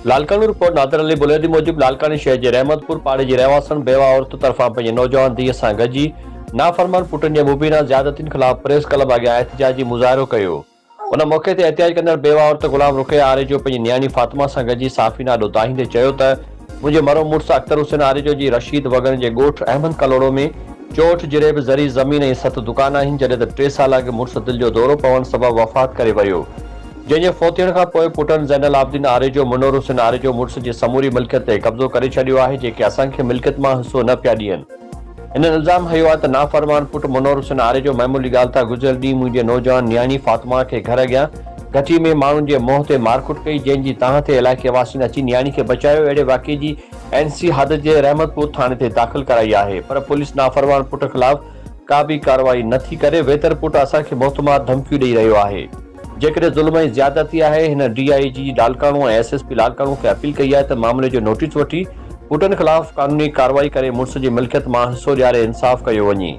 लालकानी report Nadir Ali Buledi मूजिब लालकानी शहर के रहमतपुर पाड़े की रहवासन बेवा औरत तरफा पंहिंजे नौजवान धीअ सां गॾिजी नाफरमान पुटनि जे मुबीना ज़्यादतियुनि ख़िलाफ़ प्रेस क्लब अॻियां एहतिजाजी मुज़ाहिरो कयो। उन मौक़े ते एहतिजाज कंदड़ बेवा औरत गुलाम रुक़ैया आरेजो पंहिंजी नियाणी फातिमा सां गॾिजी साफ़ी नालो दाहींदे चयो त मुंहिंजे मरो मुड़ुस अख्तर हुसैन आरेजो जी रशीद वगन जे ॻोठ अहमद कलोड़ो में 64 जिरेब ज़री ज़मीन ऐं 7 दुकान आहिनि, जॾहिं त 3 साल अॻु मुड़ुस दिलि जो दौरो पवण सबबि वफ़ात करे वियो। जंहिंजे फौत थियण खां पोइ पुटनि ज़ैनल आबदीन आरेजो मुनोर हुसैन आरेजो मुड़ुस जी समूरी मिल्कियत ते कब्ज़ो करे छॾियो आहे, जेके असांखे मिल्कियत मां हिसो न पिया ॾियनि। हिन इल्ज़ाम हयो आहे त नाफ़रमान पुट मुनोर हुसैन आरेजो मामूली ॻाल्हि था गुज़िरियल ॾींहुं मुंहिंजे नौजवान नियाणी फातिमा खे घर अॻियां गठी में माण्हुनि जे मुंहं ते मारकुट कई, जंहिंजी तव्हां ते इलाइक़े वासियुनि अची नियाणी खे बचायो। अहिड़े वाक़े जी NC हद जे रहमतपुर थाणे ते दाख़िल कराई आहे, पर पुलिस नाफ़रमान पुट ख़िलाफ़ का बि कार्रवाई नथी करे। वेतर पुट असांखे मोहतमाद धमकियूं ॾेई रहियो आहे। जेकॾहिं ज़ुल्म ऐं ज़्यादती आहे, हिन DIG लालकाणू ऐं SSP लालकाणू खे अपील कई आहे त मामले जो नोटिस वठी पुटनि ख़िलाफ़ कानूनी कार्रवाई करे मुड़ुस जी मिल्कियत मां हिसो ॾियारे इंसाफ़ कयो वञे।